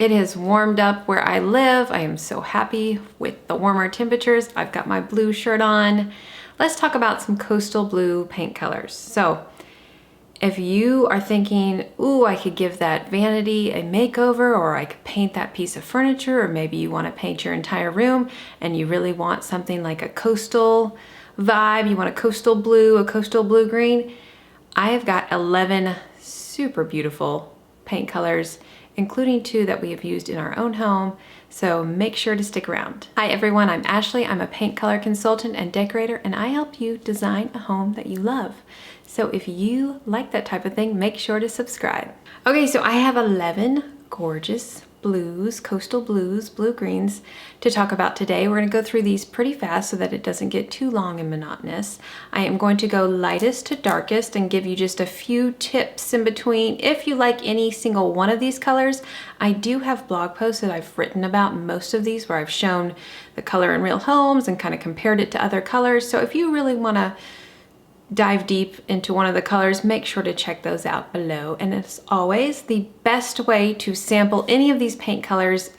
It has warmed up where I live. I am so happy with the warmer temperatures. I've got my blue shirt on. Let's talk about some coastal blue paint colors. So if you are thinking, ooh, I could give that vanity a makeover, or I could paint that piece of furniture, or maybe you want to paint your entire room and you really want something like a coastal vibe, you want a coastal blue green, I have got 11 super beautiful paint colors, including 2 that we have used in our own home, so make sure to stick around. Hi everyone, I'm Ashley. I'm a paint color consultant and decorator, and I help you design a home that you love. So if you like that type of thing, make sure to subscribe. Okay, so I have 11 gorgeous blues, coastal blues, blue greens to talk about today. We're gonna go through these pretty fast so that it doesn't get too long and monotonous. I am going to go lightest to darkest and give you just a few tips in between. If you like any single one of these colors, I do have blog posts that I've written about most of these where I've shown the color in real homes and kind of compared it to other colors. So if you really wanna dive deep into one of the colors, make sure to check those out below. And as always, the best way to sample any of these paint colors,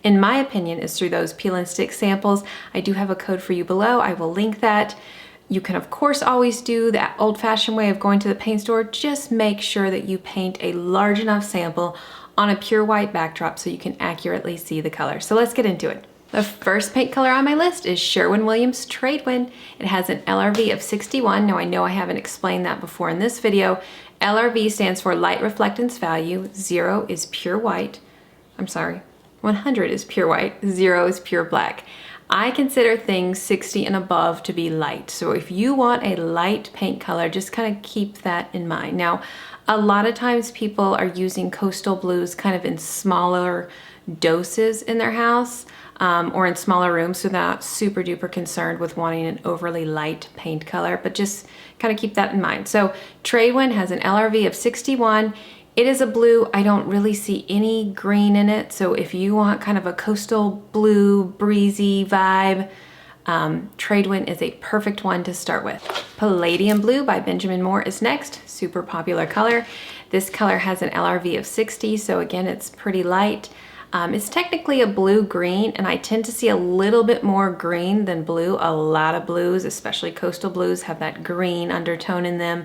in my opinion, is through those peel and stick samples. I do have a code for you below. I will link that. You can of course always do that old-fashioned way of going to the paint store. Just make sure that you paint a large enough sample on a pure white backdrop so you can accurately see the color. So let's get into it. The first paint color on my list is Sherwin-Williams Tradewind. It has an LRV of 61. Now I know I haven't explained that before in this video. LRV stands for light reflectance value. 0 is pure white. I'm sorry, 100 is pure white. 0 is pure black. I consider things 60 and above to be light. So if you want a light paint color, just kind of keep that in mind. Now, a lot of times people are using coastal blues kind of in smaller doses in their house. Or in smaller rooms, so they're not super duper concerned with wanting an overly light paint color, but just kind of keep that in mind. So Tradewind has an LRV of 61. It is a blue. I don't really see any green in it, so if you want kind of a coastal blue, breezy vibe, Tradewind is a perfect one to start with. Palladian Blue by Benjamin Moore is next. Super popular color. This color has an LRV of 60, so again, it's pretty light. It's technically a blue-green, and I tend to see a little bit more green than blue. A lot of blues, especially coastal blues, have that green undertone in them.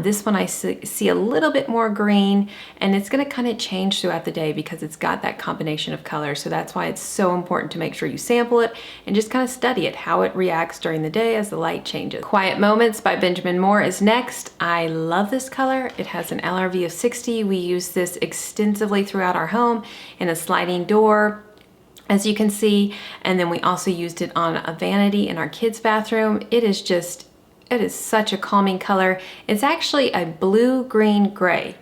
This one I see a little bit more green, and it's gonna kind of change throughout the day because it's got that combination of colors. So that's why it's so important to make sure you sample it and just kind of study it, how it reacts during the day as the light changes. Quiet Moments by Benjamin Moore is next. I love this color. It has an LRV of 60. We use this extensively throughout our home in a sliding door, as you can see, and then we also used it on a vanity in our kids' bathroom. It is such a calming color. It's actually a blue-green gray.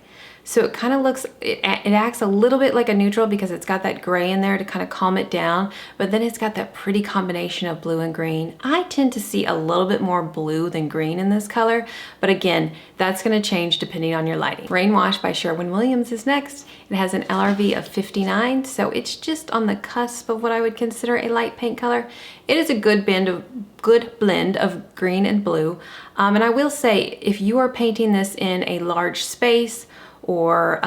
So it kind of looks, it acts a little bit like a neutral because it's got that gray in there to kind of calm it down, but then it's got that pretty combination of blue and green. I tend to see a little bit more blue than green in this color, but again, that's gonna change depending on your lighting. Rainwashed by Sherwin-Williams is next. It has an LRV of 59, so it's just on the cusp of what I would consider a light paint color. It is a good blend of green and blue, and I will say, if you are painting this in a large space, or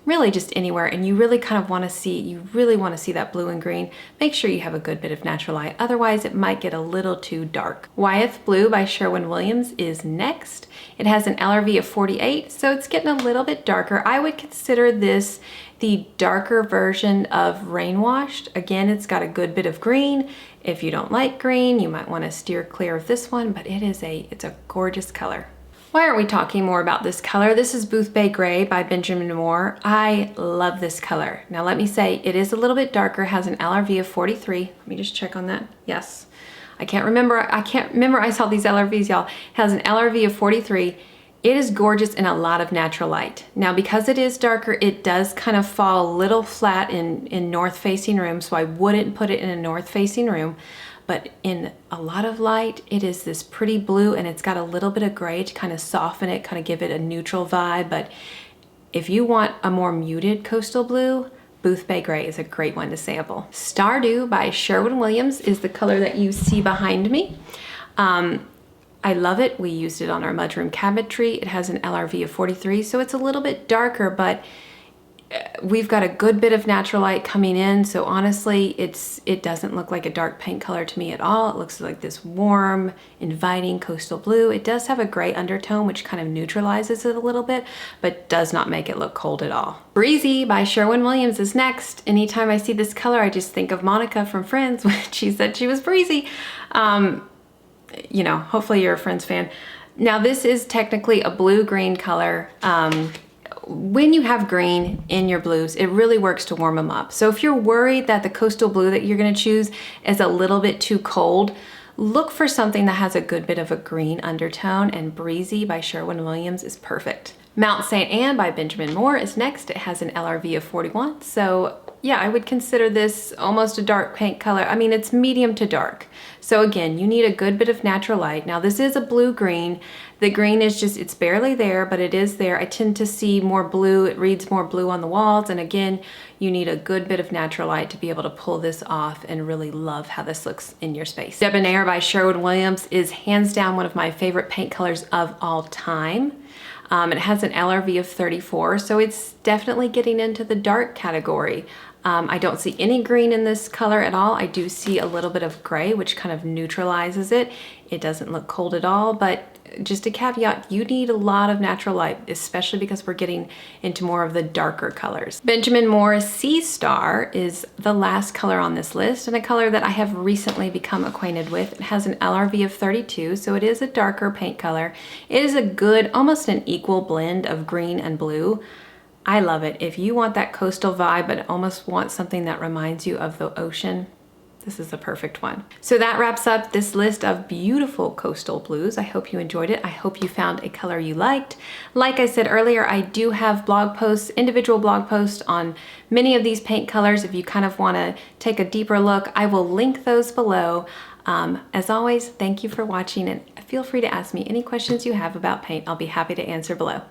really just anywhere, and you really kind of want to see that blue and green, make sure you have a good bit of natural light. Otherwise, it might get a little too dark. Wythe Blue by Sherwin-Williams is next. It has an LRV of 48, so it's getting a little bit darker. I would consider this the darker version of Rainwashed. Again, it's got a good bit of green. If you don't like green, you might want to steer clear of this one, but it's a gorgeous color. Why aren't we talking more about this color? This is Boothbay Gray by Benjamin Moore. I love this color. Now let me say, it is a little bit darker, has an LRV of 43. Let me just check on that. Yes. I can't remember I saw these LRVs, y'all. It has an LRV of 43. It is gorgeous in a lot of natural light. Now because it is darker, it does kind of fall a little flat in north-facing rooms, so I wouldn't put it in a north-facing room. But in a lot of light, it is this pretty blue, and it's got a little bit of gray to kind of soften it, kind of give it a neutral vibe. But if you want a more muted coastal blue, Boothbay Gray is a great one to sample. Stardew by Sherwin-Williams is the color that you see behind me. I love it. We used it on our mudroom cabinetry. It has an LRV of 43, so it's a little bit darker, but we've got a good bit of natural light coming in, so honestly it doesn't look like a dark paint color to me at all. It looks like this warm, inviting coastal blue. It does have a gray undertone which kind of neutralizes it a little bit, but does not make it look cold at all. Breezy by Sherwin-Williams is next. Anytime I see this color, I just think of Monica from Friends when she said she was breezy. You know, hopefully you're a Friends fan. Now this is technically a blue-green color. When you have green in your blues, it really works to warm them up. So if you're worried that the coastal blue that you're gonna choose is a little bit too cold, look for something that has a good bit of a green undertone, and Breezy by Sherwin-Williams is perfect. Mount St. Anne by Benjamin Moore is next. It has an LRV of 41. So yeah, I would consider this almost a dark paint color. I mean, it's medium to dark. So again, you need a good bit of natural light. Now this is a blue-green. The green is just, it's barely there, but it is there. I tend to see more blue. It reads more blue on the walls. And again, you need a good bit of natural light to be able to pull this off and really love how this looks in your space. Debonair by Sherwin-Williams is hands down one of my favorite paint colors of all time. It has an LRV of 34, so it's definitely getting into the dark category. I don't see any green in this color at all. I do see a little bit of gray, which kind of neutralizes it. It doesn't look cold at all, but just a caveat, you need a lot of natural light, especially because we're getting into more of the darker colors. Benjamin Moore Sea Star is the last color on this list, and a color that I have recently become acquainted with. It has an LRV of 32, so it is a darker paint color. It is a good, almost an equal blend of green and blue. I love it. If you want that coastal vibe, but almost want something that reminds you of the ocean, this is the perfect one. So that wraps up this list of beautiful coastal blues. I hope you enjoyed it. I hope you found a color you liked. Like I said earlier, I do have blog posts, individual blog posts on many of these paint colors. If you kind of want to take a deeper look, I will link those below. As always, thank you for watching, and feel free to ask me any questions you have about paint. I'll be happy to answer below.